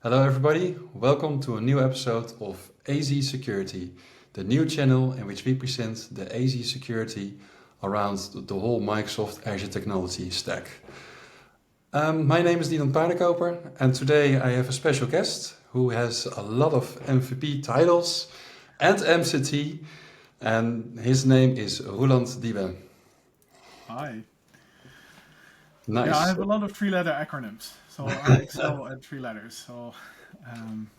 Hello, everybody. Welcome to a new episode of AZ Security, the new channel in which we present the AZ Security around the whole Microsoft Azure technology stack. My name is Roelant Dieben, and today I have a special guest who has a lot of MVP titles and MCT, and his name is Roelant Dieben. Hi. Yeah, I Nice. have a lot of three-letter acronyms, so I excel at three letters. So,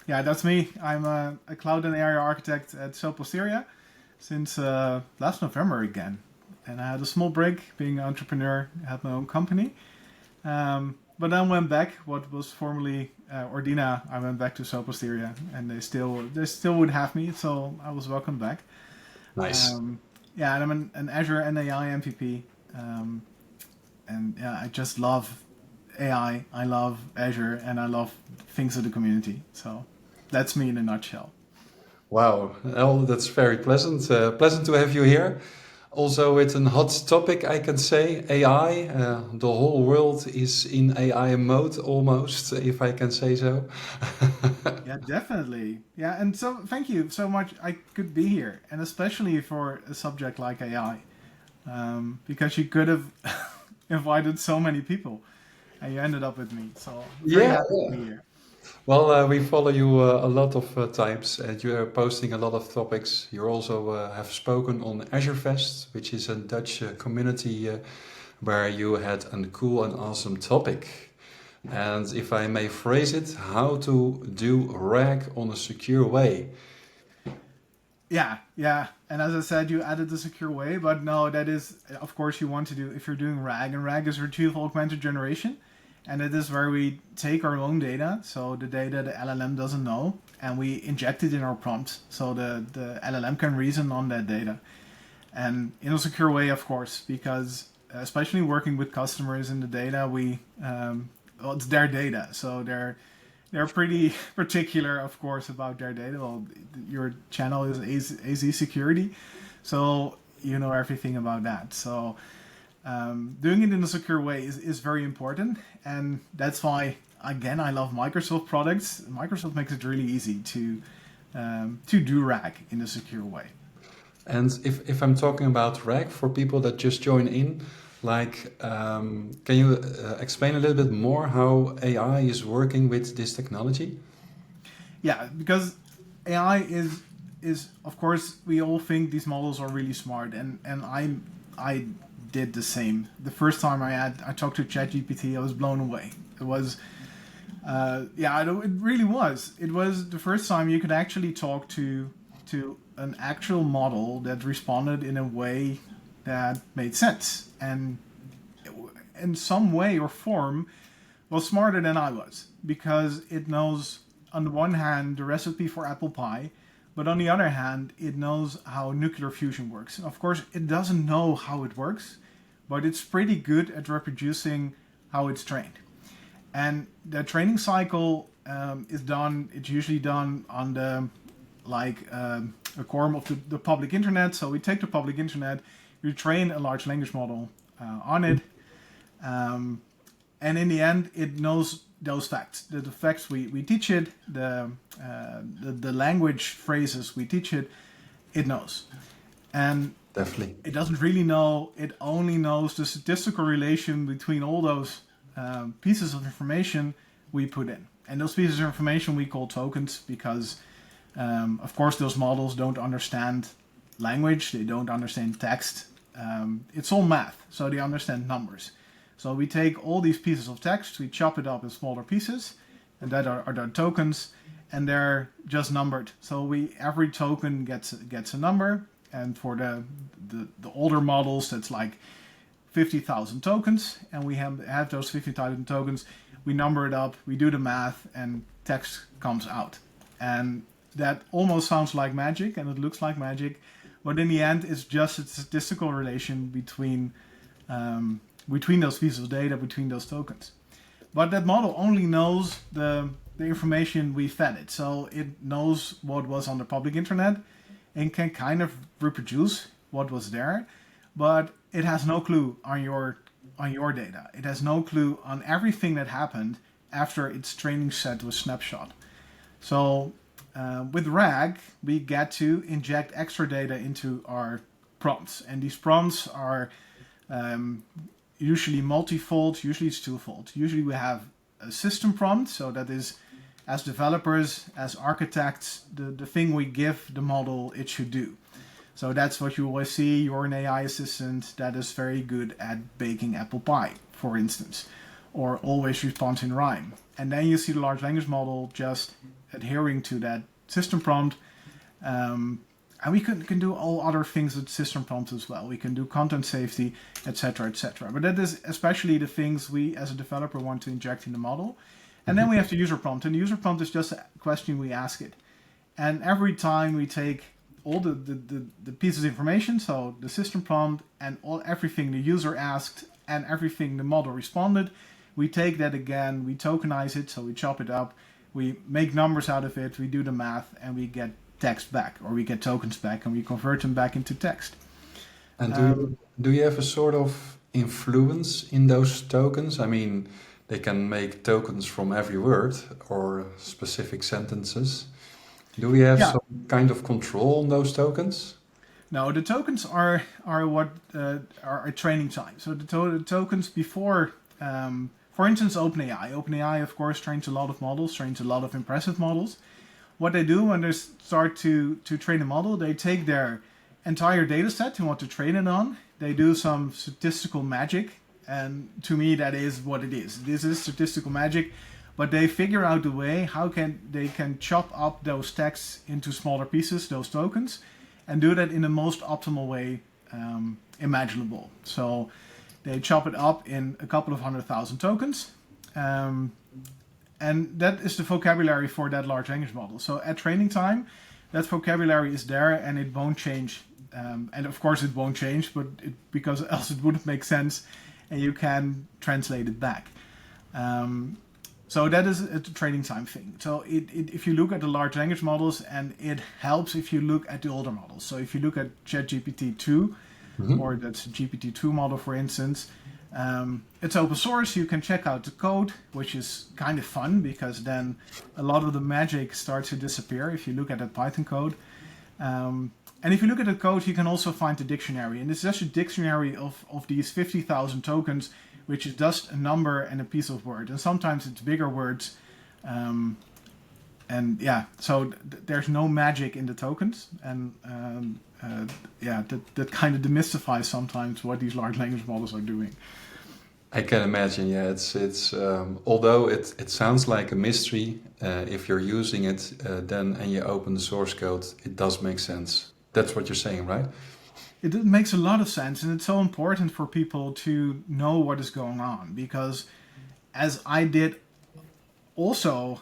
yeah, that's me. I'm a cloud and AI architect at Soposteria since last November again. And I had a small break being an entrepreneur, had my own company. But then went back, what was formerly Ordina, I went back to Soposteria, and they still would have me, so I was welcomed back. Nice. Yeah, and I'm an Azure and AI MVP. And yeah, I just love AI. I love Azure, and I love things of the community. So that's me in a nutshell. Wow, well, that's very pleasant. Pleasant to have you here. Also, with a hot topic, I can say AI. The whole world is in AI mode almost, if I can say so. Yeah, definitely. Yeah, and so thank you so much. I could be here, and especially for a subject like AI, because you could have invited so many people, and you ended up with me. So very Yeah, happy to yeah. be here. Well, we follow you a lot of times, and you are posting a lot of topics. You also have spoken on Azure Fest, which is a Dutch community where you had a cool and awesome topic. And if I may phrase it, how to do RAG on a secure way. Yeah, yeah. And as I said, you added the secure way, but no, that is, of course, you want to do if you're doing RAG, and RAG is retrieval augmented generation, and it is where we take our own data, so the data the LLM doesn't know, and we inject it in our prompts, so the LLM can reason on that data, and in a secure way, of course, because especially working with customers in the data, well, it's their data, so they're pretty particular, of course, about their data. Well, your channel is AZ Security, so you know everything about that. So doing it in a secure way is very important, and that's why again I love Microsoft products. Microsoft makes it really easy to do RAG in a secure way. And if I'm talking about RAG for people that just join in, like, can you explain a little bit more how AI is working with this technology? Yeah, because AI is of course we all think these models are really smart, and I did the same. The first time I talked to ChatGPT, I was blown away. It was yeah, it really was. It was the first time you could actually talk to an actual model that responded in a way that made sense and in some way or form was smarter than I was because it knows, on the one hand, the recipe for apple pie, but on the other hand, it knows how nuclear fusion works. Of course, it doesn't know how it works, but it's pretty good at reproducing how it's trained. And the training cycle is done. It's usually done on the a quorum of the public internet. So we take the public internet, we train a large language model on it, um, and in the end, it knows those facts. The facts we teach it, the language phrases we teach it, it knows. And Definitely. it doesn't really know, it only knows the statistical relation between all those pieces of information we put in. And those pieces of information we call tokens because, of course, those models don't understand language, they don't understand text. It's all math, so they understand numbers. So we take all these pieces of text, we chop it up in smaller pieces, and that are the tokens, and they're just numbered. So every token gets a number, and for the older models, that's like 50,000 tokens, and we have those 50,000 tokens. We number it up, we do the math, and text comes out. And that almost sounds like magic, and it looks like magic, but in the end, it's just a statistical relation between those pieces of data, between those tokens. But that model only knows the information we fed it. So it knows what was on the public internet and can kind of reproduce what was there, but it has no clue on your data. It has no clue on everything that happened after its training set was snapshot. So with RAG, we get to inject extra data into our prompts. And these prompts are usually multifold, usually it's twofold. Usually we have a system prompt, so that is, as developers, as architects, the thing we give the model it should do. So that's what you always see. You're an AI assistant that is very good at baking apple pie, for instance, or always responds in rhyme. And then you see the large language model just adhering to that system prompt. And we can do all other things with system prompts as well. We can do content safety, etc., etc. But that is especially the things we as a developer want to inject in the model. And then we have the user prompt. And the user prompt is just a question we ask it. And every time we take all the pieces of information, so the system prompt and everything the user asked and everything the model responded, we take that again, we tokenize it, so we chop it up, we make numbers out of it, we do the math, and we get text back, or we get tokens back, and we convert them back into text. And do you have a sort of influence in those tokens? I mean, they can make tokens from every word or specific sentences. Do we have some kind of control on those tokens? No, the tokens are what are training time. So the tokens before, for instance, OpenAI. OpenAI, of course, trains a lot of models, trains a lot of impressive models. What they do when they start to train a model, they take their entire data set they want to train it on. They do some statistical magic, and to me, that is what it is. This is statistical magic. But they figure out a way how they can chop up those texts into smaller pieces, those tokens, and do that in the most optimal way imaginable. So they chop it up in a couple of 100,000 tokens, and that is the vocabulary for that large language model. So at training time, that vocabulary is there and it won't change. And of course it won't change, but because else it wouldn't make sense, and you can translate it back. So that is a training time thing. So if you look at the large language models, and it helps if you look at the older models. So if you look at ChatGPT-2, or that's a GPT-2 model, for instance, it's open source. You can check out the code, which is kind of fun because then a lot of the magic starts to disappear if you look at that Python code. And if you look at the code, you can also find the dictionary. And it's just a dictionary of these 50,000 tokens, which is just a number and a piece of word. And sometimes it's bigger words. So there's no magic in the tokens. And that kind of demystifies sometimes what these large language models are doing. I can imagine, yeah. It's although it sounds like a mystery, if you're using it then and you open the source code, it does make sense. That's what you're saying, right? It makes a lot of sense, and it's so important for people to know what is going on, because as I did also,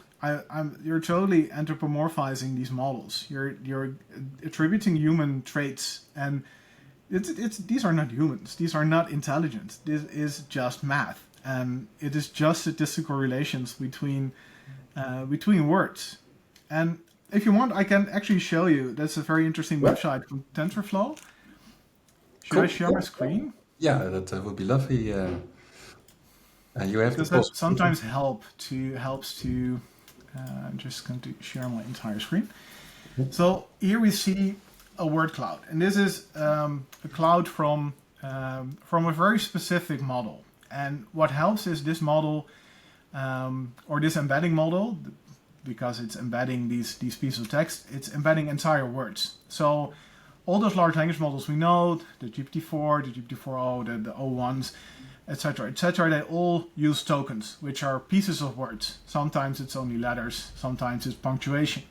you're totally anthropomorphizing these models. You're attributing human traits, and these are not humans. These are not intelligent. This is just math, and it is just statistical relations between words. And if you want, I can actually show you. That's a very interesting website from TensorFlow. Should I share my screen? Yeah, that would be lovely. And you have because that sometimes helps to. I'm just going to share my entire screen. So here we see a word cloud, and this is a cloud from a very specific model. And what helps is this model, or this embedding model, because it's embedding these pieces of text, it's embedding entire words. So all those large language models we know, the GPT-4, the GPT-4o, the O1s, etc., they all use tokens, which are pieces of words. Sometimes it's only letters, sometimes it's punctuation.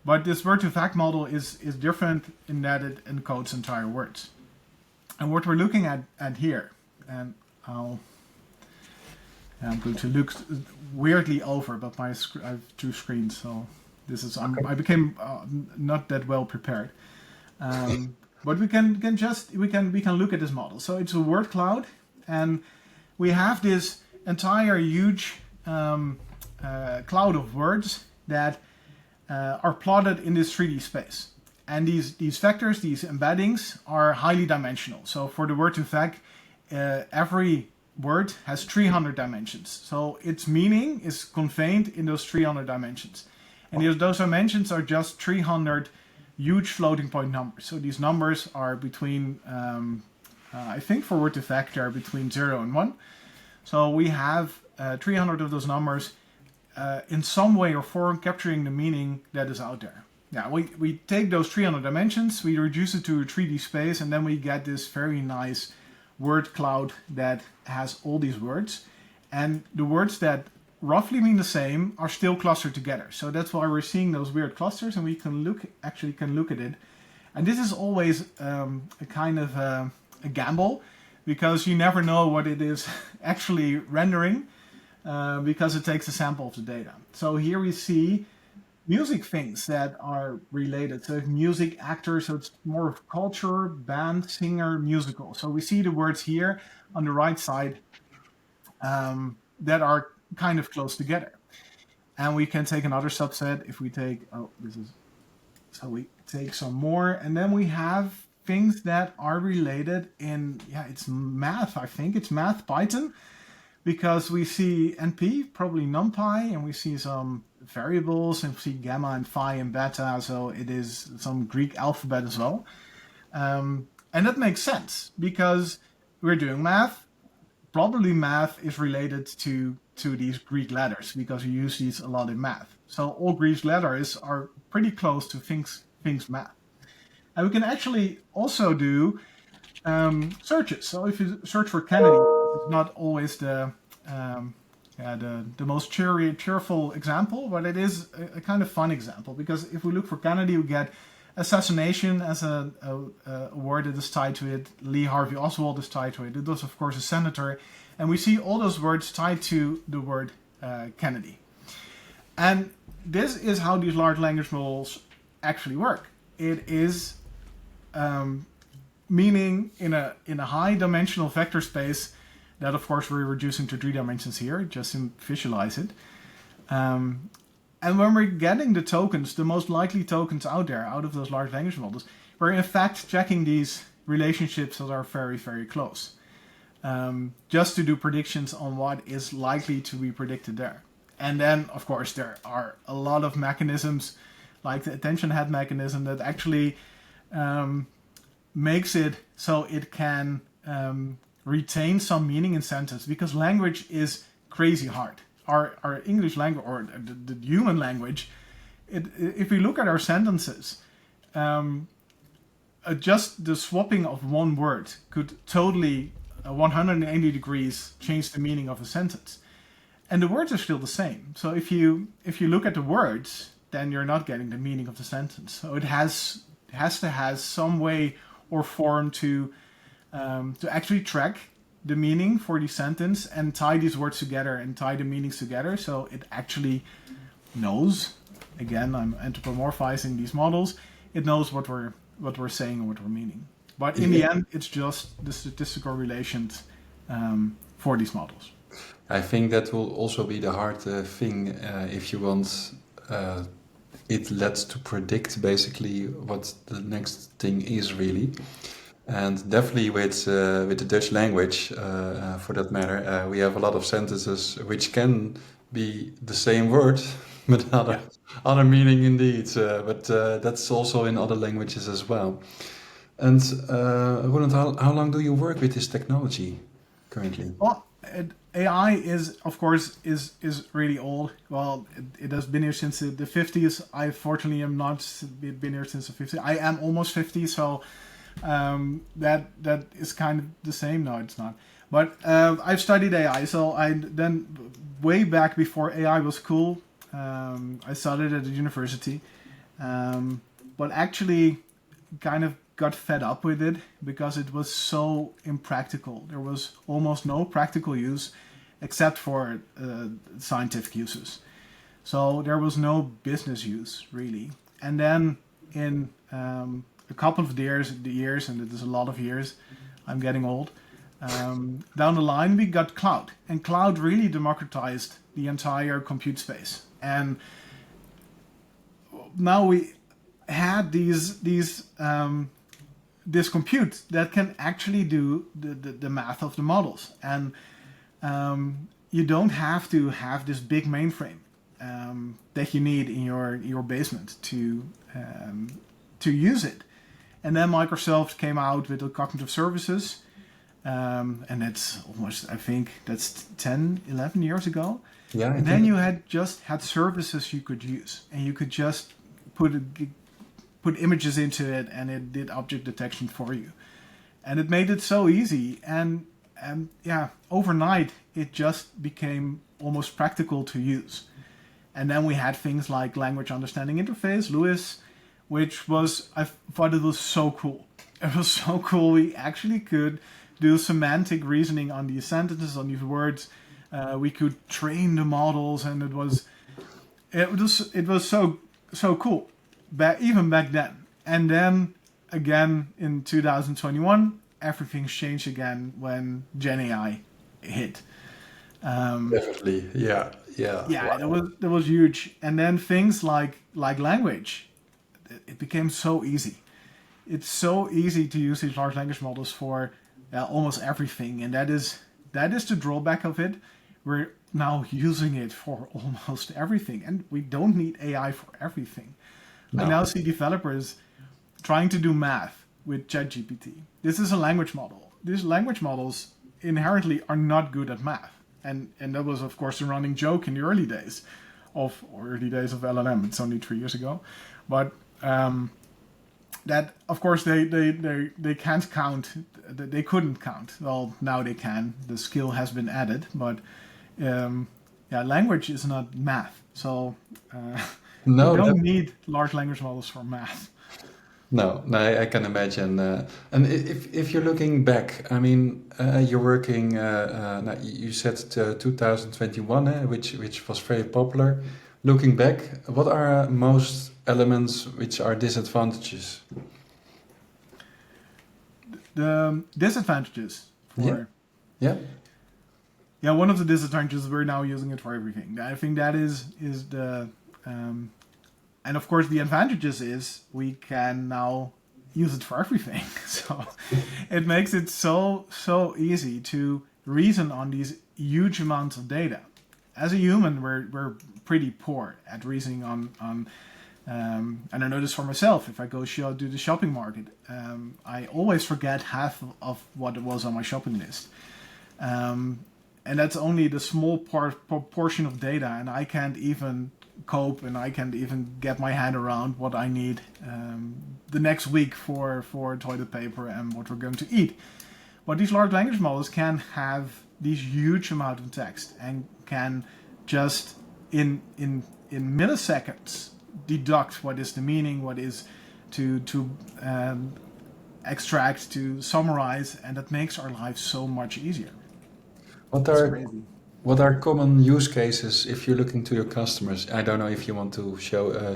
But this word-to-fact model is different in that it encodes entire words. And what we're looking at here, and I'm going to look weirdly over, but I have two screens, so this is I became not that well prepared. But we can look at this model. So it's a word cloud, and we have this entire huge cloud of words that are plotted in this 3D space. And these vectors, these embeddings, are highly dimensional. So for the word to fact, every word has 300 dimensions. So its meaning is contained in those 300 dimensions. And those dimensions are just 300 huge floating point numbers. So these numbers are between, I think for word to fact, they are between 0 and 1. So we have 300 of those numbers in some way or form capturing the meaning that is out there. Yeah, we take those 300 dimensions, we reduce it to a 3D space, and then we get this very nice word cloud that has all these words. And the words that roughly mean the same are still clustered together. So that's why we're seeing those weird clusters, and we can look at it. And this is always a kind of a gamble, because you never know what it is actually rendering, because it takes a sample of the data. So here we see music things that are related. So music, actor, so it's more of culture, band, singer, musical. So we see the words here on the right side that are kind of close together. And we can take another subset if we take, so we take some more, and then we have things that are related in, it's math, I think. It's math, Python, because we see NP, probably NumPy, and we see some variables, and we see gamma and phi and beta, so it is some Greek alphabet as well. And that makes sense, because we're doing math. Probably math is related to these Greek letters, because we use these a lot in math. So all Greek letters are pretty close to things math. And we can actually also do searches. So if you search for Kennedy, it's not always the most cheerful example, but it is a kind of fun example, because if we look for Kennedy, we get assassination as a word that is tied to it. Lee Harvey Oswald is tied to it. It was, of course, a senator. And we see all those words tied to the word Kennedy. And this is how these large language models actually work. It is meaning in a high dimensional vector space that, of course, we're reducing to 3 dimensions here, just to visualize it. And when we're getting the tokens, the most likely tokens out there, out of those large language models, we're in fact checking these relationships that are very, very close. Just to do predictions on what is likely to be predicted there. And then, of course, there are a lot of mechanisms, like the attention head mechanism, that actually makes it so it can retain some meaning in sentence, because language is crazy hard. Our English language, or the human language, if we look at our sentences, just the swapping of one word could totally 180 degrees change the meaning of a sentence. And the words are still the same. So if you look at the words, then you're not getting the meaning of the sentence. So it has to have some way or form to actually track the meaning for the sentence and tie these words together and tie the meanings together, so it actually knows. Again, I'm anthropomorphizing these models. It knows what we're saying and what we're meaning. But in the end, it's just the statistical relations for these models. I think that will also be the hard thing if you want it lets to predict basically what the next thing is really. And definitely with the Dutch language, for that matter, we have a lot of sentences which can be the same word, but other meaning indeed. But that's also in other languages as well. And Roelant, how long do you work with this technology currently? Well, AI is, of course, is really old. Well, it has been here since the 50s. I fortunately am not been here since the 50s. I am almost 50, so that is kind of the same. No, it's not. But I've studied AI, so I then way back before AI was cool. I studied at the university, but actually kind of got fed up with it because it was so impractical. There was almost no practical use except for scientific uses. So there was no business use really. And then in a couple of years, and it is a lot of years, I'm getting old, down the line we got cloud. And cloud really democratized the entire compute space. And now we had this compute that can actually do the math of the models. And you don't have to have this big mainframe that you need in your basement to use it. And then Microsoft came out with the cognitive services, and that's almost, I think, that's 10, 11 years ago. Yeah, I And then think. you had services you could use, and you could just put images into it, and it did object detection for you. And it made it so easy, and yeah, overnight it just became almost practical to use. And then we had things like language understanding interface, LUIS, which was, I thought it was so cool. It was so cool. We actually could do semantic reasoning on these sentences, on these words. We could train the models, and it was so cool, even back then. And then again in 2021, everything changed again when Gen AI hit. Definitely. Yeah. Yeah. Yeah, Wow. that was huge. And then things like language, it became so easy. It's so easy to use these large language models for almost everything, and that is the drawback of it. We're now using it for almost everything, and we don't need AI for everything. I No. now see developers trying to do math with ChatGPT. This is a language model. These language models inherently are not good at math, and that was of course a running joke in the early days of LLM. It's only 3 years ago, but that of course they can't count. They couldn't count. Well, now they can. The skill has been added, but yeah, language is not math. So you No, don't need large language models for math. no, no, I can imagine. And if you're looking back, I mean, you're working. Now you said 2021, which was very popular. Looking back, what are most elements which are disadvantages? The disadvantages Yeah, for yeah, yeah, one of the disadvantages, we're now using it for everything. I think that is the and of course the advantages is we can now use it for everything. So it makes it so easy to reason on these huge amounts of data. As a human, we're pretty poor at reasoning on and I know this for myself. If I go do the shopping market, I always forget half of what it was on my shopping list. And that's only the small proportion of data, and I can't even cope, and I can't even get my head around what I need the next week for toilet paper and what we're going to eat. But these large language models can have these huge amount of text and can just in milliseconds deduct what is the meaning, what is to extract, to summarize, and that makes our lives so much easier. what It's are crazy. what are common use cases if you're looking to your customers? I don't know if you want to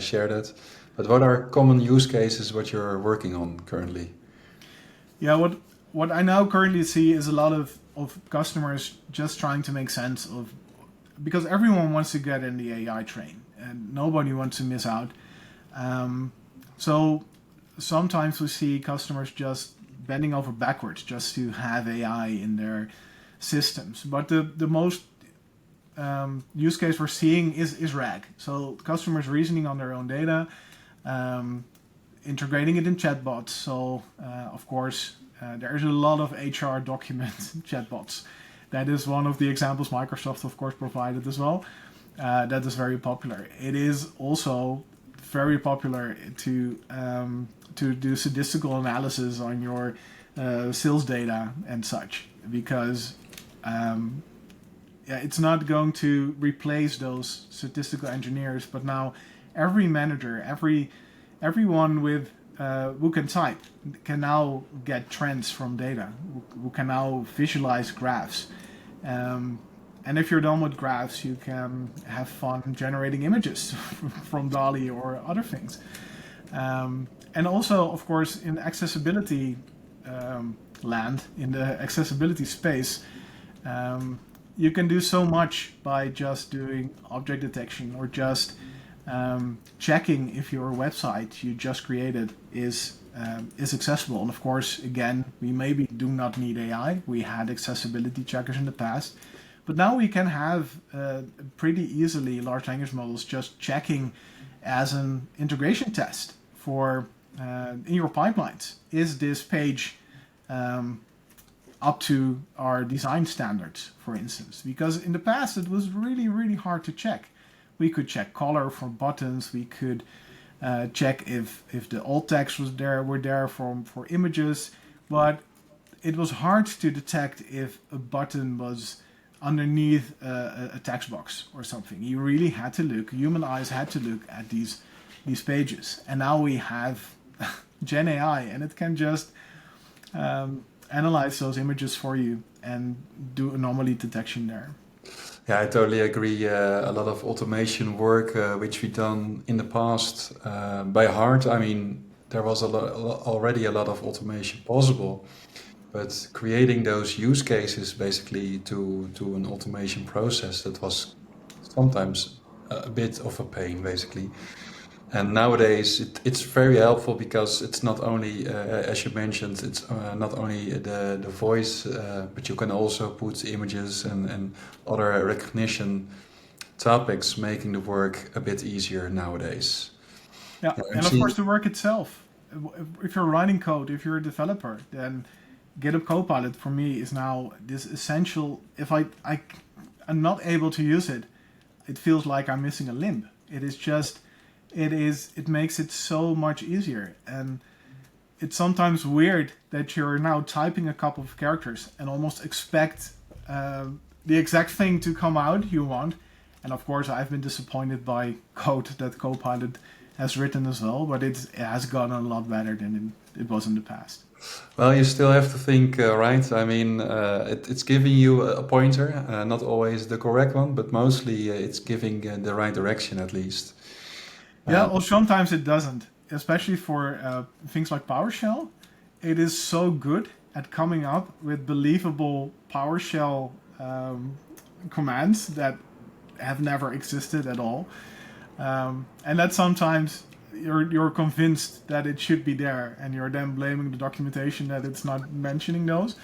share that, but what are common use cases what you're working on currently? Yeah, what I now currently see is a lot of customers just trying to make sense of, because everyone wants to get in the AI train and nobody wants to miss out. So sometimes we see customers just bending over backwards just to have AI in their systems. But the most use case we're seeing is RAG. So customers reasoning on their own data, integrating it in chatbots. So of course there's a lot of HR document chatbots. That is one of the examples Microsoft of course provided as well. That is very popular. It is also very popular to do statistical analysis on your sales data and such, because yeah, it's not going to replace those statistical engineers, but now every manager, everyone with who can type can now get trends from data, who can now visualize graphs. And if you're done with graphs, you can have fun generating images from DALI or other things. And also, of course, in accessibility land, in the accessibility space, you can do so much by just doing object detection or just checking if your website you just created is accessible. And of course, again, we maybe do not need AI. We had accessibility checkers in the past, But now we can have pretty easily large language models just checking as an integration test for in your pipelines. Is this page up to our design standards, for instance? Because in the past it was really, really hard to check. We could check color for buttons. We could check if the alt text were there for images, but it was hard to detect if a button was underneath a text box or something. You really had to look. Human eyes had to look at these pages, and now we have Gen AI, and it can just analyze those images for you and do anomaly detection there. Yeah, I totally agree. A lot of automation work which we done in the past by heart. I mean, there was already a lot of automation possible, but creating those use cases basically to an automation process, that was sometimes a bit of a pain, basically. And nowadays it's very helpful because it's not only, as you mentioned, it's not only the voice, but you can also put images and other recognition topics, making the work a bit easier nowadays. Yeah, Yeah, and of course the work itself. If you're writing code, if you're a developer, then GitHub Copilot for me is now this essential. If I'm not able to use it, it feels like I'm missing a limb. It is just, it makes it so much easier. And it's sometimes weird that you're now typing a couple of characters and almost expect the exact thing to come out you want. And of course, I've been disappointed by code that Copilot has written as well, but it has gotten a lot better than it was in the past. Well, you still have to think, right? I mean, it's giving you a pointer, not always the correct one, but mostly it's giving the right direction at least. Yeah, Um, or sometimes it doesn't, especially for things like PowerShell. It is so good at coming up with believable PowerShell commands that have never existed at all. And that sometimes you're convinced that it should be there, and you're then blaming the documentation that it's not mentioning those.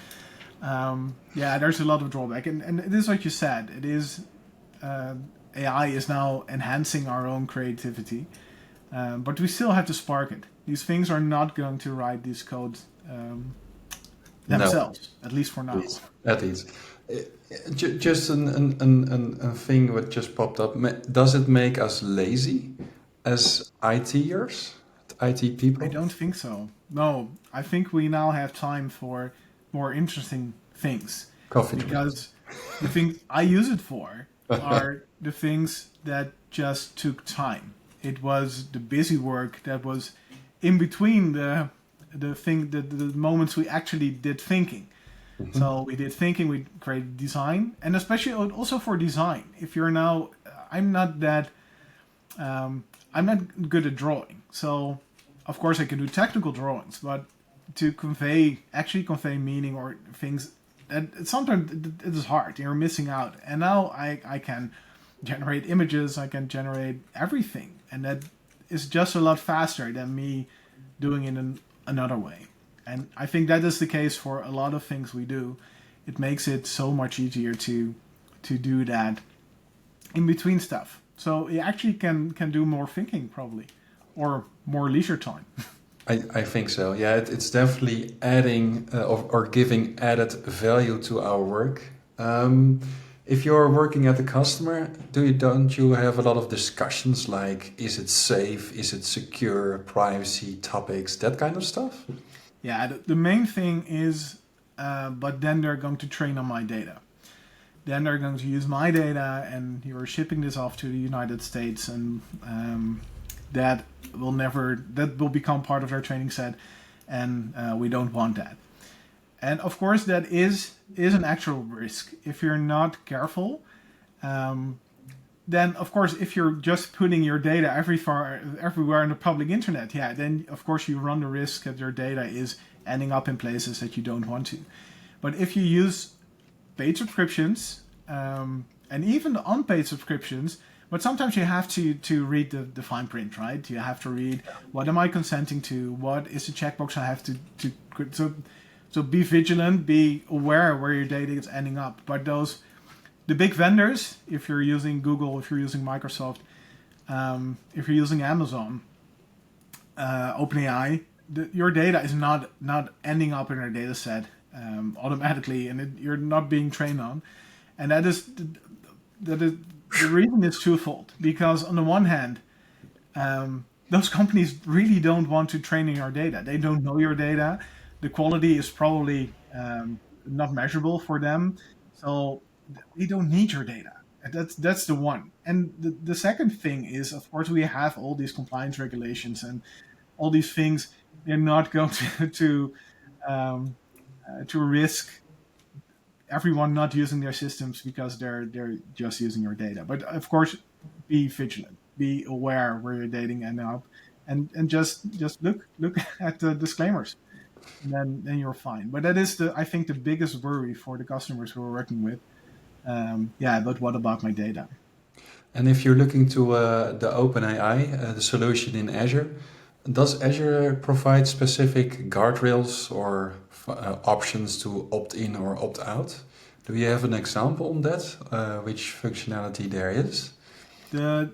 Yeah, there's a lot of drawback, and it is what you said. It is AI is now enhancing our own creativity, but we still have to spark it. These things are not going to write these codes no, themselves, at least for now. at least. Just a thing that just popped up. Does it make us lazy as ITers, IT I people? don't think so. No, I think we now have time for more interesting things, Coffee drink. because the things I use it for are the things that just took time. It was the busy work that was in between the moments we actually did thinking. So we did thinking, we created design, and especially also for design. If you're now, I'm not that, I'm not good at drawing. So of course I can do technical drawings, but to actually convey meaning or things, that sometimes it is hard. You're missing out. And now I can generate images, I can generate everything, and that is just a lot faster than me doing it in another way. And I think that is the case for a lot of things we do. It makes it so much easier to do that in between stuff. So you actually can do more thinking probably, or more leisure time. I think so. Yeah, it's definitely adding or giving added value to our work. If you're working at the customer, don't you have a lot of discussions like, is it safe, is it secure, privacy topics, that kind of stuff? Yeah, the main thing is, but then they're going to train on my data. Then they're going to use my data, and you're shipping this off to the United States, and that will become part of their training set, and we don't want that. And of course, that is an actual risk. If you're not careful, then of course, if you're just putting your data everywhere in the public internet, yeah, then of course you run the risk that your data is ending up in places that you don't want to. But if you use paid subscriptions, and even the unpaid subscriptions, but sometimes you have to read the fine print, right? You have to read, what am I consenting to? What is the checkbox I have to so be vigilant, be aware where your data is ending up. But those the big vendors, if you're using Google, if you're using Microsoft, if you're using Amazon, OpenAI, your data is not ending up in a data set automatically, and you're not being trained on. And that is the reason is twofold. Because on the one hand, those companies really don't want to train in your data. They don't know your data. The quality is probably not measurable for them, so they don't need your data. And that's the one. And the second thing is, of course, we have all these compliance regulations and all these things. They're not going um, to risk everyone not using their systems because they're just using your data. But of course, be vigilant, be aware where your dating end up, and just look at the disclaimers, and then you're fine. But that is I think the biggest worry for the customers who we're working with. Yeah, but what about my data? And if you're looking to the OpenAI, the solution in Azure, does Azure provide specific guardrails or options to opt in or opt out? Do you have an example on that? Which functionality there is? The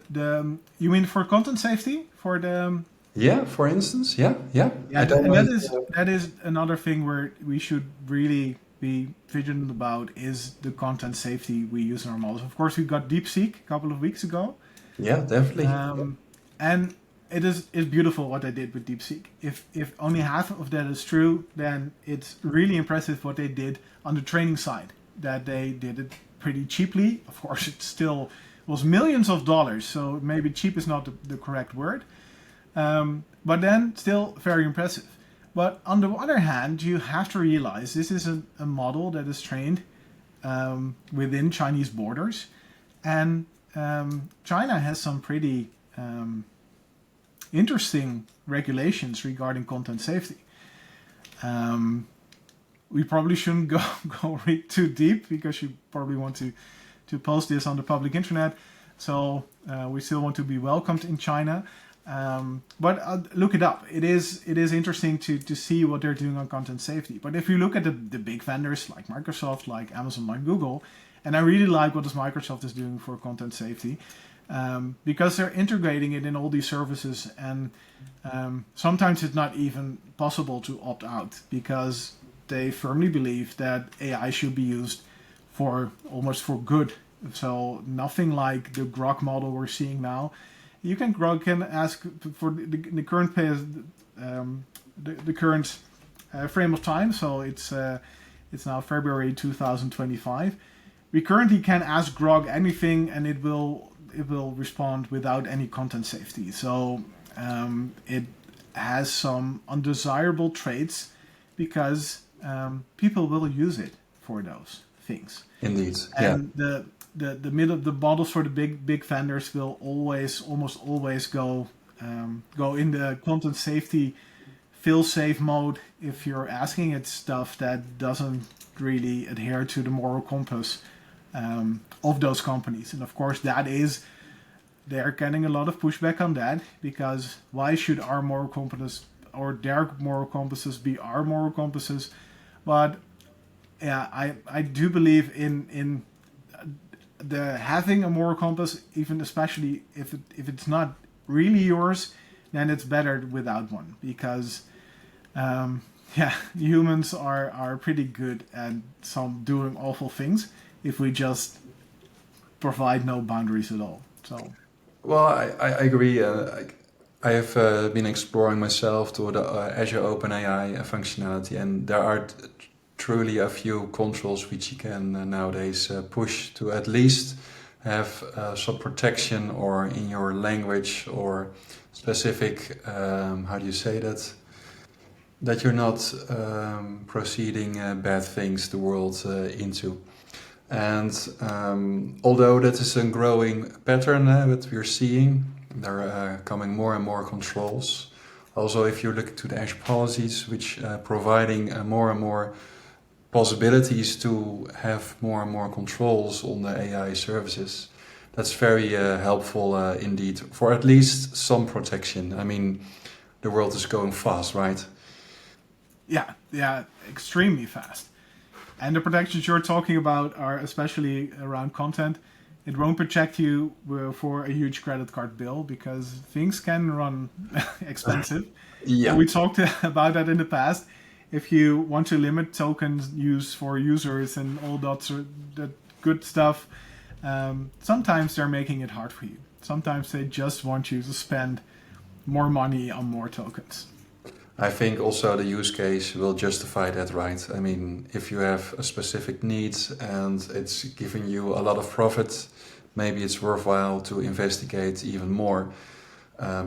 you mean for content safety for the Yeah, for instance, yeah, yeah. yeah, I don't and know. that is another thing where we should really be vigilant about is the content safety we use in our models. Of course, we got DeepSeek a couple of weeks ago, Yeah, definitely. and it's beautiful what they did with DeepSeek. If only half of that is true, then it's really impressive what they did on the training side. That they did it pretty cheaply. Of course, it still was millions of dollars, so maybe cheap is not the correct word. But then still very impressive. But on the other hand, you have to realize this is a model that is trained within Chinese borders, and China has some pretty interesting regulations regarding content safety. We probably shouldn't go too deep because you probably want to post this on the public internet. So we still want to be welcomed in China. But look it up. It is interesting to see what they're doing on content safety. But if you look at the big vendors like Microsoft, like Amazon, like Google, and I really like what Microsoft is doing for content safety, because they're integrating it in all these services, and sometimes it's not even possible to opt out because they firmly believe that AI should be used for almost for good. So nothing like the Grok model we're seeing now. You can ask for the current the current frame of time. So it's now February 2025. We currently can ask Grok anything, and it will respond without any content safety. So it has some undesirable traits because people will use it for those things. Indeed, yeah. And the models for the big vendors will almost always go in the content safety fail safe mode if you're asking it stuff that doesn't really adhere to the moral compass of those companies. And of course they're getting a lot of pushback on that, because why should our moral compass or their moral compasses be our moral compasses? But yeah, I do believe in the having a moral compass, even especially if it's not really yours, then it's better without one, because humans are pretty good at some doing awful things if we just provide no boundaries at all. So Well, I agree. I have been exploring myself to the Azure OpenAI functionality, and there are truly a few controls which you can nowadays push to at least have some protection, or in your language, or specific, how do you say that you're not proceeding bad things the world into. And although that is a growing pattern that we're seeing, there are coming more and more controls. Also, if you look to the Azure policies, which providing more and more possibilities to have more and more controls on the AI services, that's very helpful indeed, for at least some protection. I mean, the world is going fast, right? yeah, extremely fast. And the protections you're talking about are especially around content. It won't protect you for a huge credit card bill because things can run expensive. And Yeah. we talked about that in the past. If you want to limit tokens use for users and all that good stuff, sometimes they're making it hard for you. Sometimes they just want you to spend more money on more tokens. I think also the use case will justify that, right? I mean, if you have a specific need and it's giving you a lot of profit, maybe it's worthwhile to investigate even more.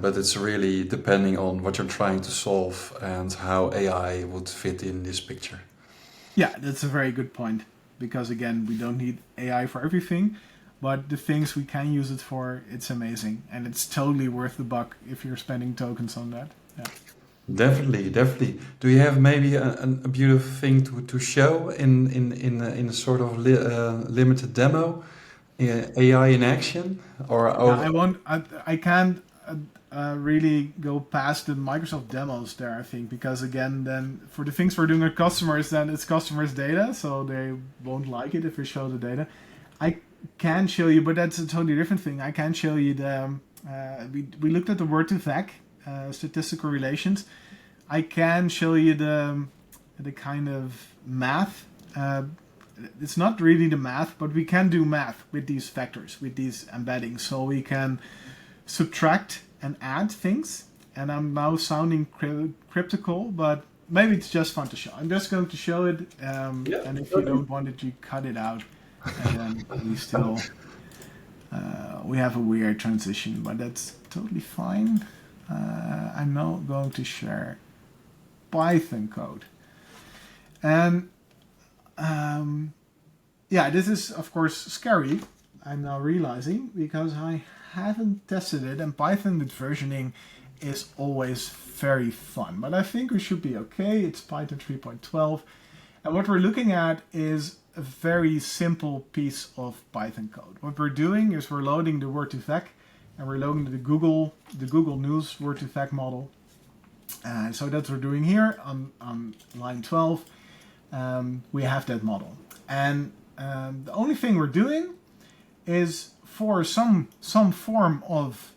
But it's really depending on what you're trying to solve and how AI would fit in this picture. Yeah, that's a very good point. Because again, we don't need AI for everything, but the things we can use it for, it's amazing. And it's totally worth the buck if you're spending tokens on that. Yeah. Definitely, definitely. Do you have maybe a beautiful thing to show in a sort of limited demo, AI in action, or Yeah, I won't. I can't really go past the Microsoft demos there. I think because again, then for the things we're doing with customers, then it's customers' data, so they won't like it if we show the data. I can show you, but that's a totally different thing. I can show you the. We looked at the word to vec, statistical relations. I can show you the kind of math. It's not really the math, but we can do math with these vectors, with these embeddings. So we can subtract and add things. And I'm now sounding cryptical, but maybe it's just fun to show. I'm just going to show it. And if you don't want it, you cut it out. And then we still, we have a weird transition, but that's totally fine. I'm now going to share Python code. And yeah, this is of course scary. I'm now realizing because I haven't tested it, and Python with versioning is always very fun. But I think we should be okay. It's Python 3.12, and what we're looking at is a very simple piece of Python code. What we're doing is we're loading the word2vec, and we're loading the Google News word2vec model. So that's what we're doing here on line 12. We have that model, and the only thing we're doing is for some form of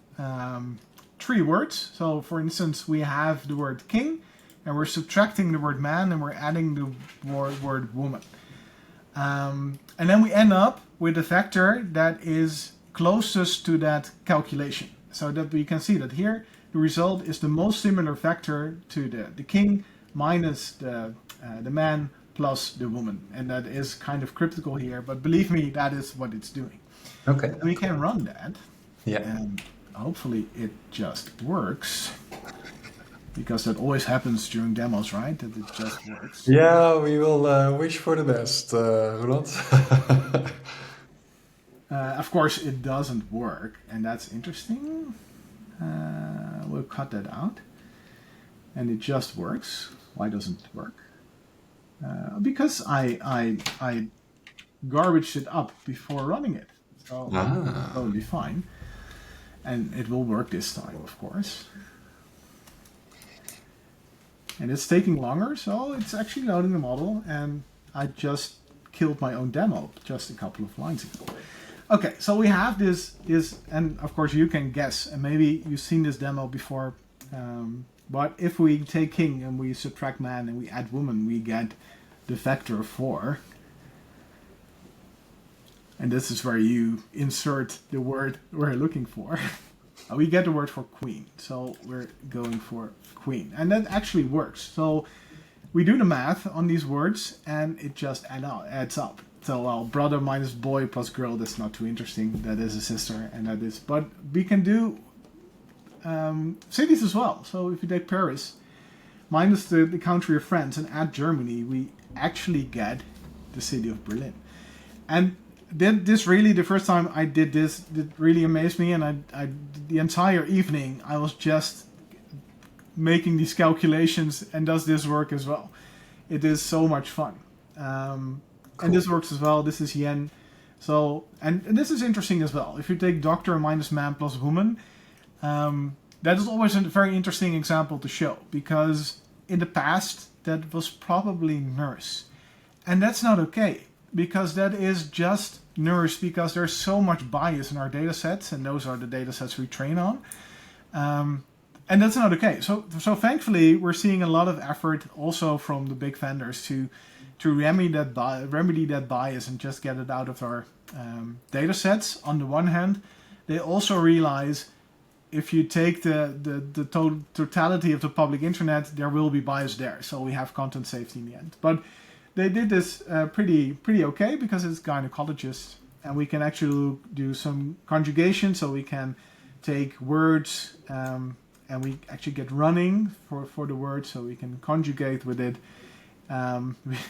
3 words. So for instance, we have the word king, and we're subtracting the word man, and we're adding the word woman. And then we end up with a vector that is closest to that calculation. So that we can see that here, the result is the most similar vector to the king minus the man plus the woman. And that is kind of cryptical here, but believe me, that is what it's doing. Okay. We can run that. Yeah. And hopefully it just works. Because that always happens during demos, right? That it just works. Yeah, we will wish for the best, Roelant. Of course, it doesn't work, and that's interesting. We'll cut that out. And it just works. Why doesn't it work? Because I garbaged it up before running it. So it'll be fine. And it will work this time, of course. And it's taking longer, so it's actually loading the model, and I just killed my own demo just a couple of lines ago. Okay, so we have this, and of course you can guess, and maybe you've seen this demo before, but if we take king and we subtract man and we add woman, we get the vector 4. And this is where you insert the word we're looking for. We get the word for queen, so we're going for queen. And that actually works. So we do the math on these words, and it just adds up. So, well, brother minus boy plus girl, that's not too interesting. That is a sister, and that is... But we can do cities as well. So if you take Paris, minus the country of France, and add Germany, we actually get the city of Berlin. And this really, the first time I did this, it really amazed me, and I the entire evening I was just making these calculations, and does this work as well? It is so much fun. Cool. And this works as well. This is yen. So, and this is interesting as well. If you take doctor minus man plus woman, that is always a very interesting example to show, because in the past that was probably nurse. And that's not okay, because that is just nourished because there's so much bias in our data sets, and those are the data sets we train on. And that's not okay. So thankfully, we're seeing a lot of effort also from the big vendors to remedy that bias and just get it out of our data sets. On the one hand, they also realize if you take the totality of the public internet, there will be bias there. So we have content safety in the end. But they did this pretty okay because it's gynecologists, and we can actually do some conjugation. So we can take words and we actually get running for the word, so we can conjugate with it.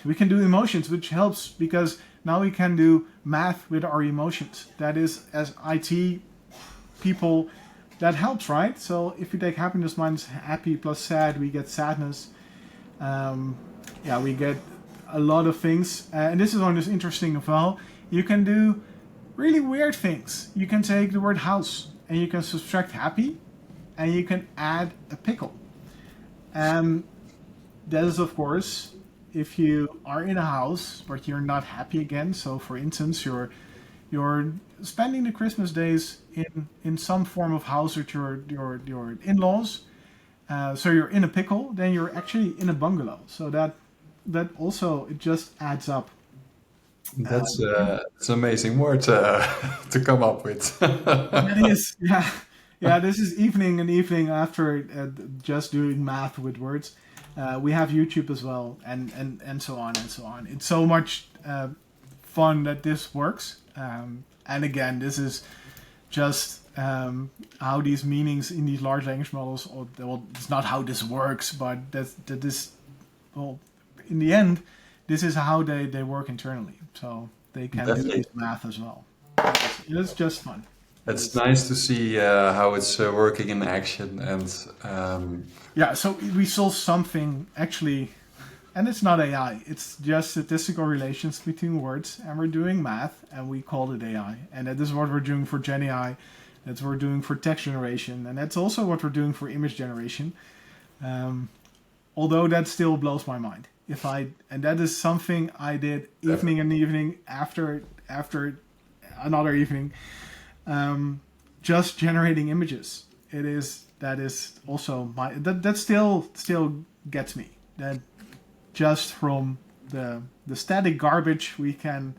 We can do emotions, which helps because now we can do math with our emotions. That is, as IT people, that helps, right? So if you take happiness minus happy plus sad, we get sadness. We get a lot of things. And this is one that's interesting as well. You can do really weird things. You can take the word house and you can subtract happy and you can add a pickle. And that is, of course, if you are in a house but you're not happy again. So for instance, you're spending the Christmas days in some form of house with your in-laws. So you're in a pickle, then you're actually in a bungalow. So that also, it just adds up. That's it's an amazing word to come up with. It is, yeah. Yeah, this is evening after just doing math with words. We have YouTube as well, and so on and so on. It's so much fun that this works. And again, this is just how these meanings in these large language models, well, it's not how this works, but in the end, this is how they work internally. So they can do this math as well. It's just fun. It's nice to see how it's working in action. And so we saw something actually, and it's not AI. It's just statistical relations between words, and we're doing math, and we call it AI. And that is what we're doing for Gen AI. That's what we're doing for text generation, and that's also what we're doing for image generation. Although that still blows my mind. And that is something I did evening after another evening, just generating images. That is also that still gets me. That just from the static garbage we can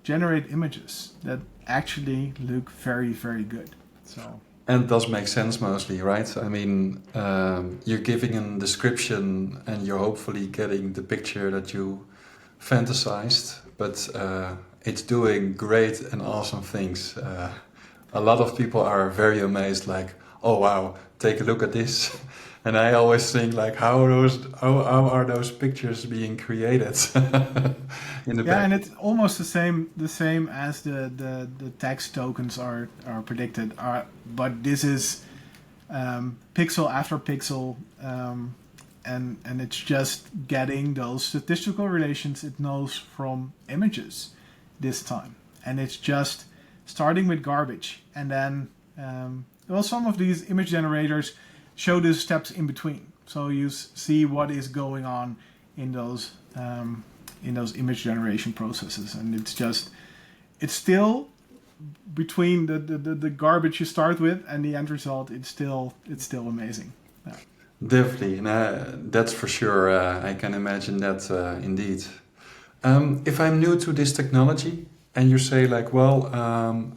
generate images that actually look very, very good. So. And it does make sense mostly, right? I mean, you're giving a description and you're hopefully getting the picture that you fantasized, but it's doing great and awesome things. A lot of people are very amazed, like, oh wow, take a look at this. And I always think, like, how are those pictures being created in the back? And it's almost the same as the text tokens are predicted. But this is pixel after pixel, and it's just getting those statistical relations it knows from images this time, and it's just starting with garbage, and then some of these image generators show the steps in between, so you see what is going on in those image generation processes, and it's still between the garbage you start with and the end result. It's still amazing. Yeah. Definitely, that's for sure. I can imagine that indeed. If I'm new to this technology, and you say like, well,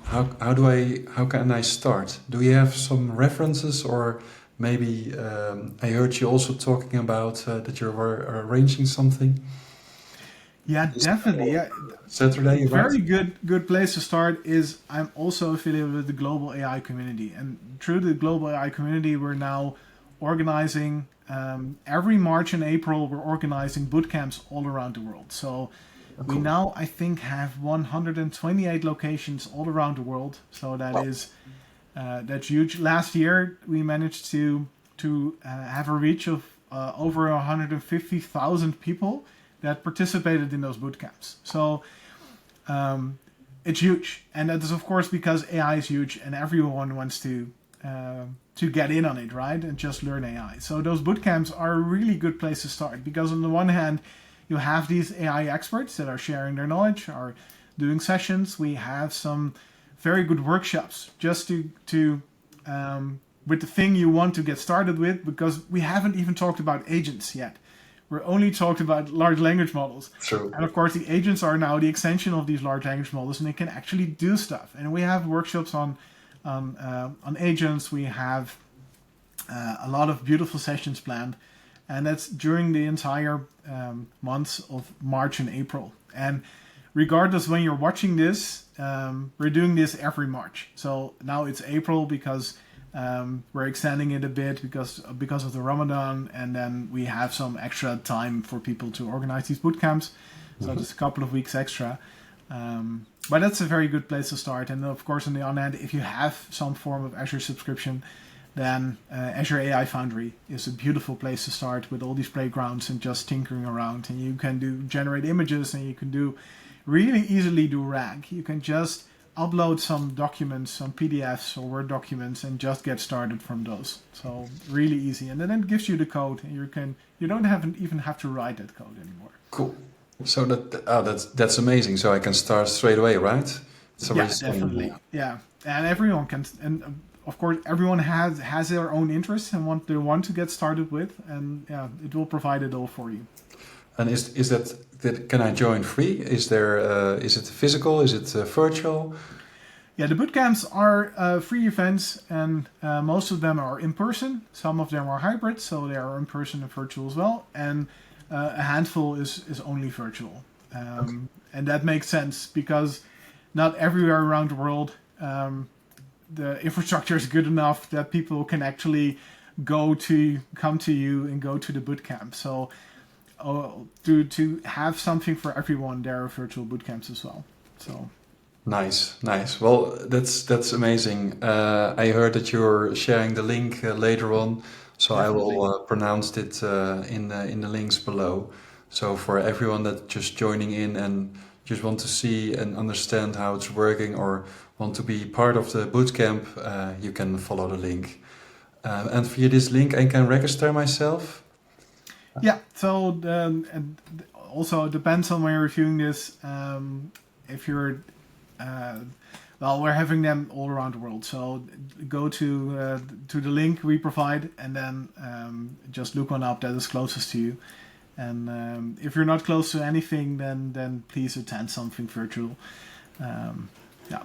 how can I start? Do you have some references, or maybe I heard you also talking about that you were arranging something? Yeah, definitely. Yeah, Saturday. Very good place to start is I'm also affiliated with the global AI community, and through the global AI community, we're now organizing every March and April. We're organizing bootcamps all around the world. So. Cool. We now, I think, have 128 locations all around the world. So that's huge. Last year, we managed to have a reach of over 150,000 people that participated in those bootcamps. So it's huge, and that is of course because AI is huge, and everyone wants to get in on it, right? And just learn AI. So those bootcamps are a really good place to start, because on the one hand, you have these AI experts that are sharing their knowledge, are doing sessions. We have some very good workshops just to with the thing you want to get started with, because we haven't even talked about agents yet. We're only talked about large language models. True. And of course, the agents are now the extension of these large language models, and they can actually do stuff. And we have workshops on agents. We have a lot of beautiful sessions planned, and that's during the entire months of March and April. And regardless when you're watching this, we're doing this every March. So now it's April because we're extending it a bit because of the Ramadan, and then we have some extra time for people to organize these boot camps. So just a couple of weeks extra. But that's a very good place to start. And of course, on the other hand, if you have some form of Azure subscription, then Azure AI Foundry is a beautiful place to start with all these playgrounds and just tinkering around. And you can generate images, and you can really easily do RAG. You can just upload some documents, some PDFs or Word documents, and just get started from those. So really easy. And then it gives you the code, and you don't even have to write that code anymore. Cool. So that's amazing. So I can start straight away, right? Yeah, definitely. Yeah, and everyone can, and of course everyone has their own interests and what they want to get started with, and yeah, it will provide it all for you. And is that can I join free? Is it physical? Is it virtual? Yeah, the bootcamps are free events, and most of them are in person. Some of them are hybrid, so they are in person and virtual as well. And a handful is only virtual. Okay. And that makes sense because not everywhere around the world the infrastructure is good enough that people can actually come to you and go to the bootcamp. So to have something for everyone, there are virtual bootcamps as well. So Nice. Well, that's amazing. I heard that you're sharing the link later on, so I definitely. will pronounce it in the links below. So for everyone that just joining in and just want to see and understand how it's working or want to be part of the bootcamp, you can follow the link. And via this link, I can register myself. Yeah, so and also it depends on when you're reviewing this. If you're, well, we're having them all around the world. So go to the link we provide, and then just look one up that is closest to you. And if you're not close to anything, then please attend something virtual. Yeah.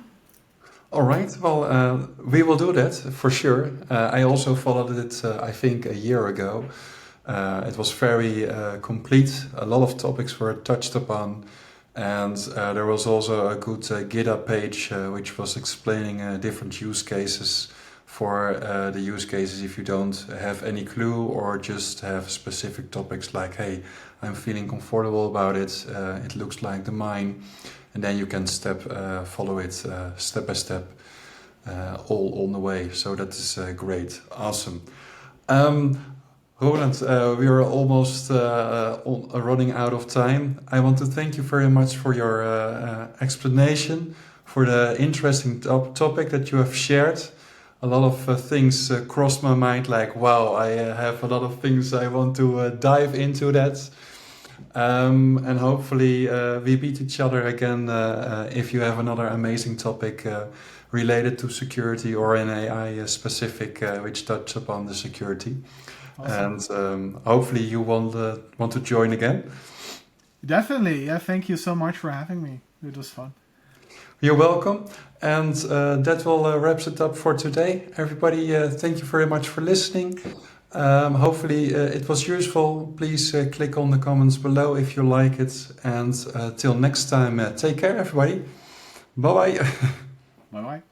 All right. Well, we will do that for sure. I also followed it, I think, a year ago. It was very complete. A lot of topics were touched upon. And there was also a good GitHub page which was explaining different use cases for the use cases if you don't have any clue or just have specific topics like, hey, I'm feeling comfortable about it. It looks like the mine. And then you can follow it step by step all on the way. So that is great. Awesome. Roland, we are almost running out of time. I want to thank you very much for your explanation, for the interesting topic that you have shared. A lot of things crossed my mind, like, wow, I have a lot of things I want to dive into that. And hopefully we beat each other again if you have another amazing topic related to security or an AI specific which touch upon the security. Awesome. And hopefully you want to join again. Definitely. Yeah. Thank you so much for having me. It was fun. You're welcome. And that will wraps it up for today. Everybody, thank you very much for listening. Hopefully it was useful. Please click on the comments below if you like it. And till next time, take care, everybody. Bye-bye. Bye bye.